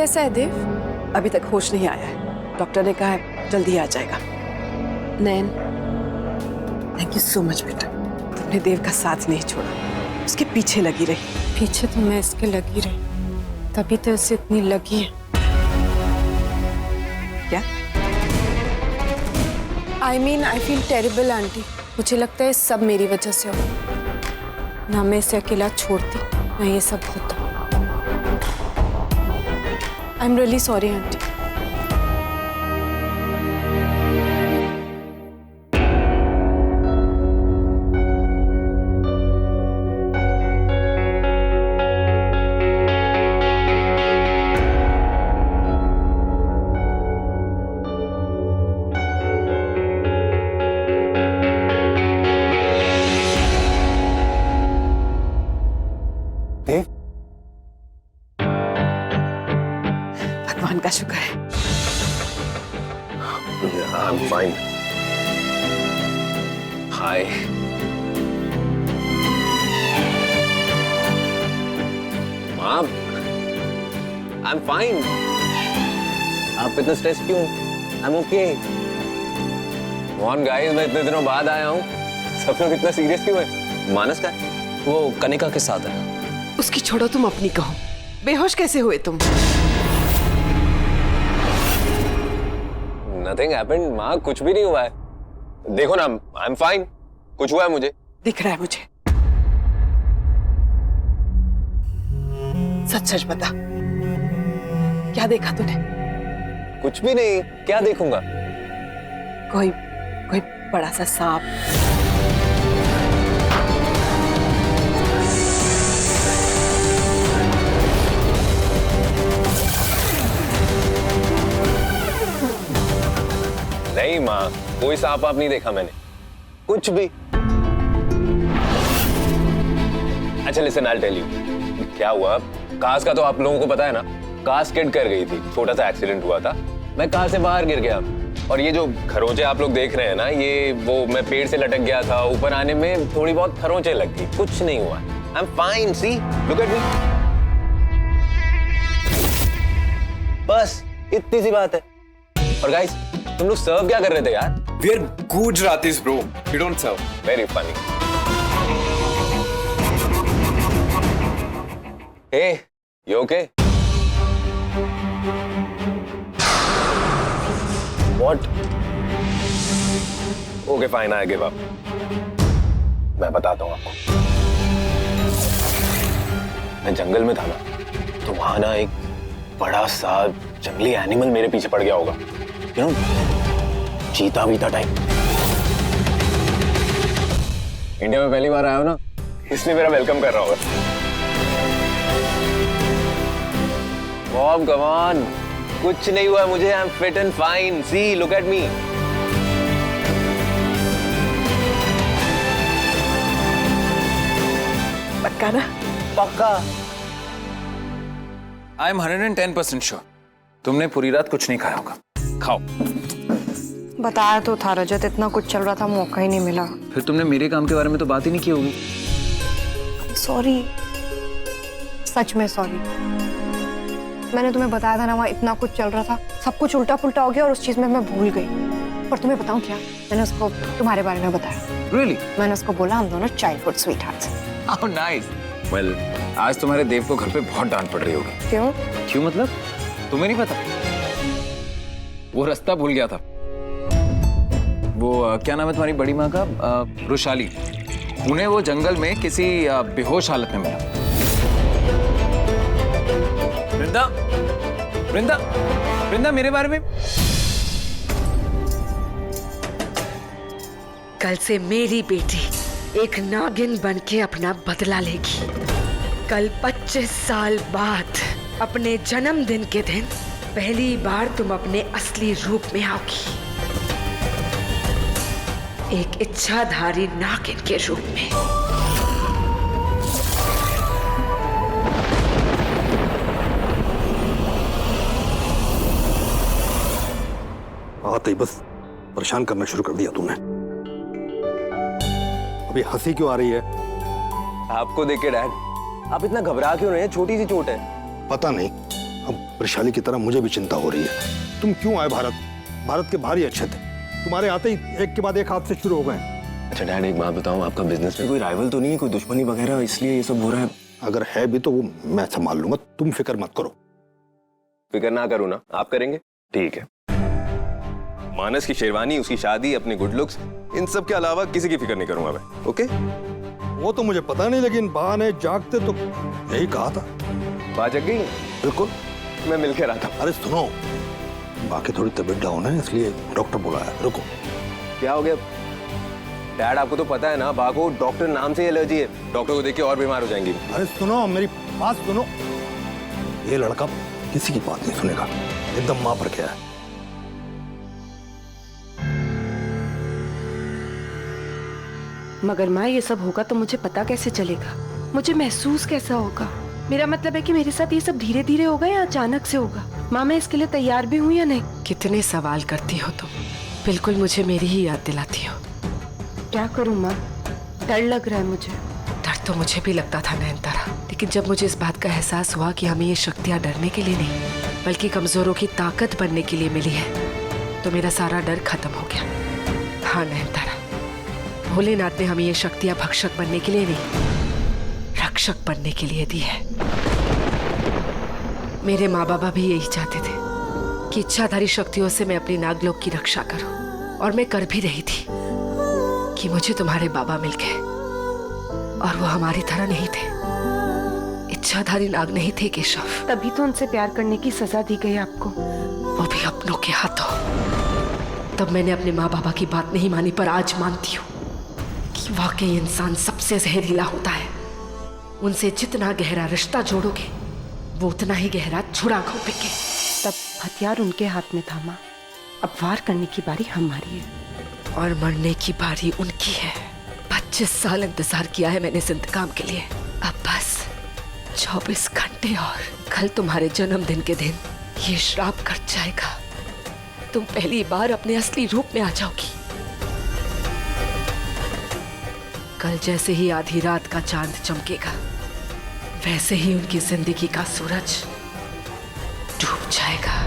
कैसा है देव? अभी तक होश नहीं आया है, डॉक्टर ने कहा है जल्दी आ जाएगा। नैन, थैंक यू सो मच बेटा, तुमने देव का साथ नहीं छोड़ा, उसके पीछे लगी रही। पीछे तो मैं इसके लगी रही, तभी तो इसे इतनी लगी है। क्या? I feel terrible aunty. मुझे लगता है सब मेरी वजह से हो। ना मैं इसे अकेला छोड़ती, ना ये सब होता। I'm really sorry aunty. भगवान का शुक्र है। I'm fine. Hi. Mom, I'm fine. आप इतना स्ट्रेस क्यों? I'm okay. Come on guys, मैं इतने दिनों बाद आया हूँ। सब लोग इतना सीरियस क्यों है? मानस का है? वो कनिका के साथ है। उसकी छोड़ो, तुम अपनी कहो। बेहोश कैसे हुए तुम? Nothing happened, माँ, कुछ भी नहीं हुआ है। देखो ना, I'm fine. कुछ हुआ है मुझे? दिख रहा है मुझे। सच सच बता, क्या देखा तूने? कुछ भी नहीं, क्या देखूंगा? कोई कोई बड़ा सा सांप? नहीं माँ, कोई सांप आप नहीं देखा मैंने, कुछ भी। अच्छा लिसन, I'll tell you क्या हुआ। कास का तो आप लोगों को पता है ना, कार स्किड कर गई थी, छोटा सा एक्सीडेंट हुआ था, मैं कार से बाहर गिर गया। और ये जो खरोंचे आप लोग देख रहे हैं ना, ये वो मैं पेड़ से लटक गया था, ऊपर आने में थोड़ी बहुत खरोंचे लग गई, कुछ नहीं हुआ। I'm fine, see, look at me। बस इतनी सी बात है। और गाइस, तुम लोग सर्व क्या कर रहे थे यार? We are Gujaratis, bro. We don't serve. Very funny. Hey, you okay? What? Okay, fine, I give up. मैं बताता हूँ आपको। मैं जंगल में था ना, तो वहां ना एक बड़ा सा जंगली एनिमल मेरे पीछे पड़ गया होगा। You know, चीता वीता टाइप। इंडिया में पहली बार आया हो ना, इसलिए मेरा वेलकम कर रहा होगा। मॉम, कम ऑन, कुछ नहीं हुआ मुझे, I am fit and fine, see, look at me. पक्का ना? पक्का। I am 110% sure. तुमने पूरी रात कुछ नहीं खाया होगा। खाओ। बताया तो था रजत, इतना कुछ चल रहा था, मौका ही नहीं मिला। फिर तुमने मेरे काम के बारे में तो बात ही नहीं की होगी। सॉरी, सच में सॉरी। मैंने तुम्हें बताया था ना, वहाँ इतना कुछ चल रहा था, सब कुछ उल्टा पुल्टा हो गया और उस चीज में मैं भूल गई। और तुम्हें बताऊं क्या, मैंने उसको तुम्हारे बारे में बताया। Really? मैंने उसको बोला हम दोनों चाइल्डहुड स्वीटहार्ट्स। How nice. Well, आज तुम्हारे देव को घर पे बहुत डांट पड़ रही होगी। क्यों? क्यों मतलब? तुम्हें नहीं पता? वो रास्ता भूल गया था। वो क्या नाम है तुम्हारी बड़ी माँ का? रुशाली। उन्हें वो जंगल में किसी बेहोश हालत में मिला। वृंदा, वृंदा, वृंदा, मेरे बारे में। कल से मेरी बेटी एक नागिन बनके अपना बदला लेगी। कल 25 साल बाद अपने जन्मदिन के दिन पहली बार तुम अपने असली रूप में आओगी, एक इच्छाधारी नागिन के रूप में। आते ही बस परेशान करना शुरू कर दिया तूने। अभी हंसी क्यों आ रही है? आपको देख के डैड, आप इतना घबरा क्यों रहे हैं? छोटी सी चोट है। पता नहीं, अब वैशाली की तरह मुझे भी चिंता हो रही है। तुम क्यों आए भारत? भारत के बाहर ही अच्छे थे, तुम्हारे आते ही एक के बाद एक हादसे शुरू हो गए। अच्छा डैड, एक बात बताओ, आपका बिजनेस में कोई राइवल तो नहीं है, कोई दुश्मनी वगैरह, इसलिए ये सब हो रहा है? अगर है भी तो वो मैं संभाल लूंगा, तुम फिक्र मत करो। फिक्र ना करूँ ना, आप करेंगे? ठीक है। मानस की शेरवानी, उसकी शादी, अपने गुड लुक्स, इन सब के अलावा किसी की फिक्र नहीं करूंगा मैं। ओके? वो तो मुझे पता नहीं, लेकिन बहाने जागते तो यही कहा था। बात जग गई? बिल्कुल। मैं मिलकर आता हूँ। अरे सुनो, बाकी थोड़ी तबीयत डाउन है, इसलिए डॉक्टर बुलाया। रुको। क्या हो गया डैड? आपको तो पता है ना, बा को डॉक्टर नाम से एलर्जी है, डॉक्टर को देख के और बीमार हो जाएंगी। अरे सुनो, मेरी बात सुनो। ये लड़का किसी की बात नहीं सुनेगा, एकदम मां पर क्या है। मगर माँ, ये सब होगा तो मुझे पता कैसे चलेगा? मुझे महसूस कैसा होगा? मेरा मतलब है कि मेरे साथ ये सब धीरे धीरे होगा या अचानक से होगा? माँ, मैं इसके लिए तैयार भी हूँ या नहीं? कितने सवाल करती हो तुम, बिल्कुल मुझे मेरी ही याद दिलाती हो। क्या करूँ माँ, डर लग रहा है मुझे। डर तो मुझे भी लगता था नयनतारा, लेकिन जब मुझे इस बात का एहसास हुआ कि हमें ये शक्तियाँ डरने के लिए नहीं बल्कि कमजोरों की ताकत बनने के लिए मिली है, तो मेरा सारा डर खत्म हो गया। हाँ नयनतारा, भोलेनाथ ने हमें ये शक्तियाँ भक्षक बनने के लिए नहीं, रक्षक बनने के लिए दी है। मेरे माँ बाबा भी यही चाहते थे कि इच्छाधारी शक्तियों से मैं अपनी नागलोक की रक्षा करूं, और मैं कर भी रही थी कि मुझे तुम्हारे बाबा मिल गए, और वो हमारी तरह नहीं थे, इच्छाधारी नाग नहीं थे केशव। तभी तो उनसे प्यार करने की सजा दी गई आपको, वो भी अपनों के हाथों। तब मैंने अपने माँ बाबा की बात नहीं मानी, पर आज मानती हूँ कि वाकई इंसान सबसे जहरीला होता है। उनसे जितना गहरा रिश्ता जोड़ोगे, वो उतना ही गहरा छुरा घोंपेंगे। तब हथियार उनके हाथ में था माँ, अब वार करने की बारी हमारी है। और मरने की बारी उनकी है। 25 साल इंतजार किया है मैंने इस इंतकाम के लिए, अब बस 24 घंटे और। कल तुम्हारे जन्मदिन के दिन ये श्राप कट जाएगा, तुम पहली बार अपने असली रूप में आ जाओगी। कल जैसे ही आधी रात का चांद चमकेगा, वैसे ही उनकी जिंदगी का सूरज डूब जाएगा।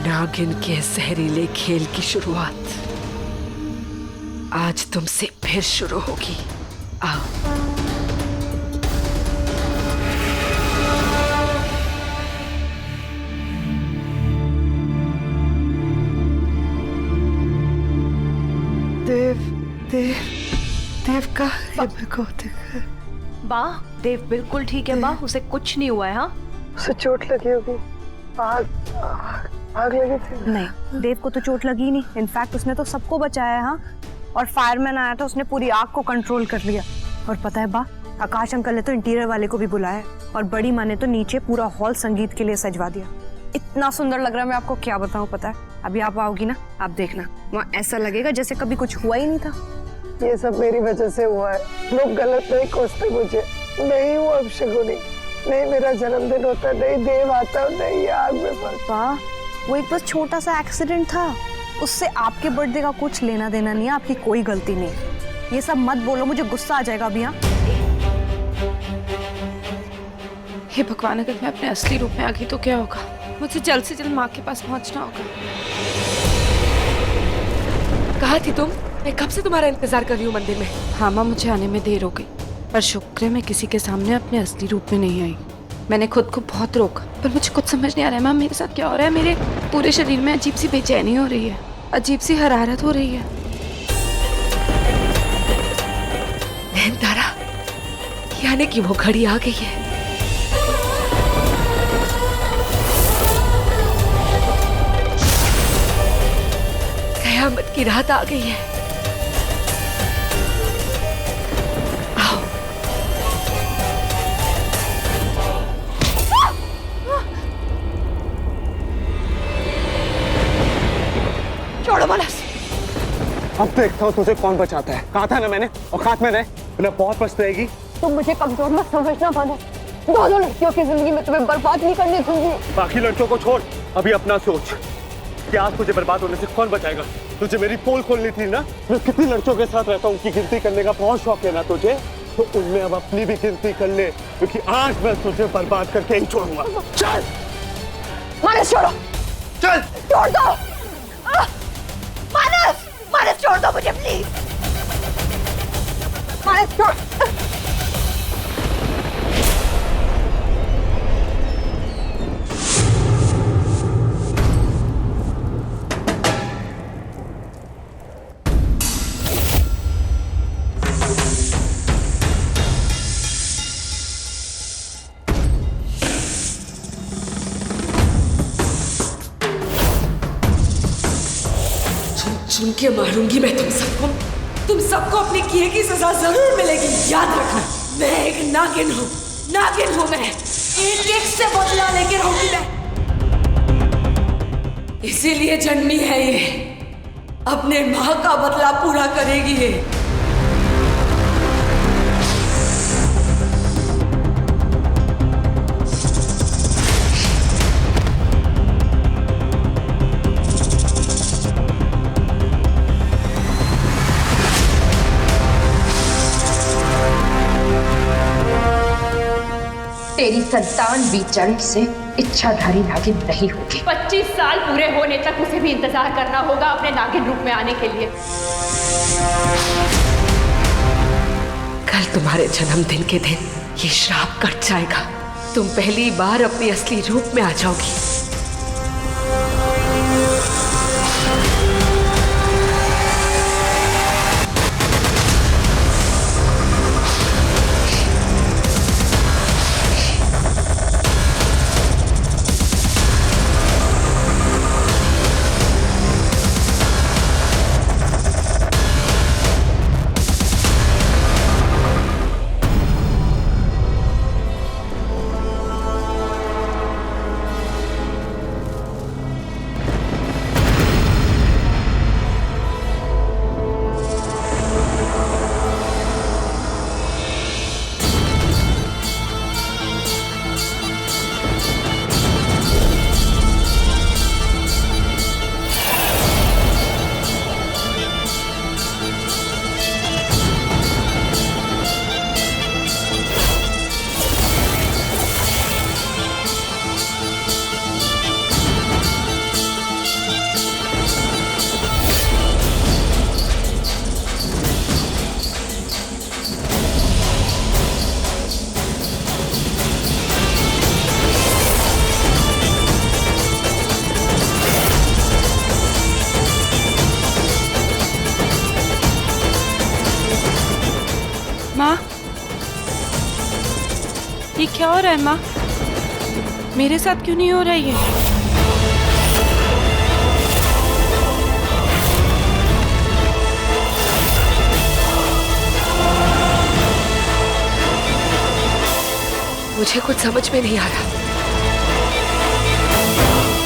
नागिन के जहरीले खेल की शुरुआत आज तुमसे फिर शुरू होगी। आओ। देव देव देव का को देखा। बा, देव बिल्कुल ठीक है बा, उसे कुछ नहीं हुआ है। हाँ, उसे चोट लगी होगी, आग लगी थी। नहीं, देव को तो चोट लगी ही नहीं। इनफैक्ट उसने तो सबको बचाया है। हाँ, और फायरमैन आया था, उसने पूरी आग को कंट्रोल कर लिया। और पता है बा, आकाश अंकल ने तो इंटीरियर वाले को भी बुलाया, और बड़ी माँ ने तो नीचे पूरा हॉल संगीत के लिए सजवा दिया। इतना सुंदर लग रहा है, मैं आपको क्या बताऊं। पता है, अभी आप आओगी ना, आप देखना, वहाँ ऐसा लगेगा जैसे कभी कुछ हुआ ही नहीं था। ये सब मेरी वजह से हुआ है, लोग गलत नहीं कोसते मुझे। नहीं हूँ अब शगुनी, नहीं मेरा जन्मदिन होता, नहीं देव आता, नहीं आग में पड़ता। वो एक बस छोटा सा एक्सीडेंट था, उससे आपके बर्थडे का कुछ लेना देना नहीं है, आपकी कोई गलती नहीं। ये सब मत बोलो, मुझे गुस्सा आ जाएगा अभी। हाँ, हे भगवान, अगर मैं अपने असली रूप में आ गई तो क्या होगा? मुझे जल्द से जल्द माँ के पास पहुंचना होगा। कहाँ थी तुम? मैं कब से तुम्हारा इंतजार कर रही हूँ मंदिर में। हाँ माँ, मुझे आने में देर हो गई, पर शुक्र है मैं किसी के सामने अपने असली रूप में नहीं आई। मैंने खुद को बहुत रोका, पर मुझे कुछ समझ नहीं आ रहा है। माँ, मेरे साथ क्या हो रहा है? मेरे पूरे शरीर में अजीब सी बेचैनी हो रही है, अजीब सी हरारत हो रही है। नयनतारा, यानी कि वो घड़ी आ गई है। कयामत की रात आ गई है। आओ। छोड़ो मानस। अब देखता हूँ तुझे कौन बचाता है। कहा था ना मैंने, औकात में रहे, वरना बहुत पछताएगी। तुम मुझे कमजोर मत समझना मानस। दोनों लड़कियों की जिंदगी में तुम्हें बर्बाद नहीं करने दूंगी। बाकी लड़कियों को छोड़, अभी अपना सोच कि आज तुझे बर्बाद होने से कौन बचाएगा। तुझे मेरी पोल खोलनी थी ना, मैं कितनी लड़कियों के साथ रहता हूँ, उनकी गिनती करने का बहुत शौक है ना तुझे, तो उनमें अब अपनी भी गिनती कर ले, क्योंकि आज मैं तुझे बर्बाद करके ही छोड़ूंगा। चल मानस छोड़ो, चल छोड़ दो। मानस, मानस छोड़ दो मुझे प्लीज। मानस छोड़। चुन के मारूंगी मैं तुम सबको अपने किए की सजा जरूर मिलेगी। याद रखना, मैं एक नागिन हूँ मैं। एक एक से बदला लेके रहूंगी मैं। इसीलिए जन्मी है ये, अपने माँ का बदला पूरा करेगी ये। तेरी संतान भी जन्म से इच्छाधारी नागिन नहीं होगी। 25 साल पूरे होने तक उसे भी इंतजार करना होगा अपने नागिन रूप में आने के लिए। कल तुम्हारे जन्मदिन के दिन ये श्राप कट जाएगा। तुम पहली बार अपने असली रूप में आ जाओगी। माँ, ये क्या हो रहा है माँ? मेरे साथ क्यों नहीं हो रहा ये? मुझे कुछ समझ में नहीं आ रहा।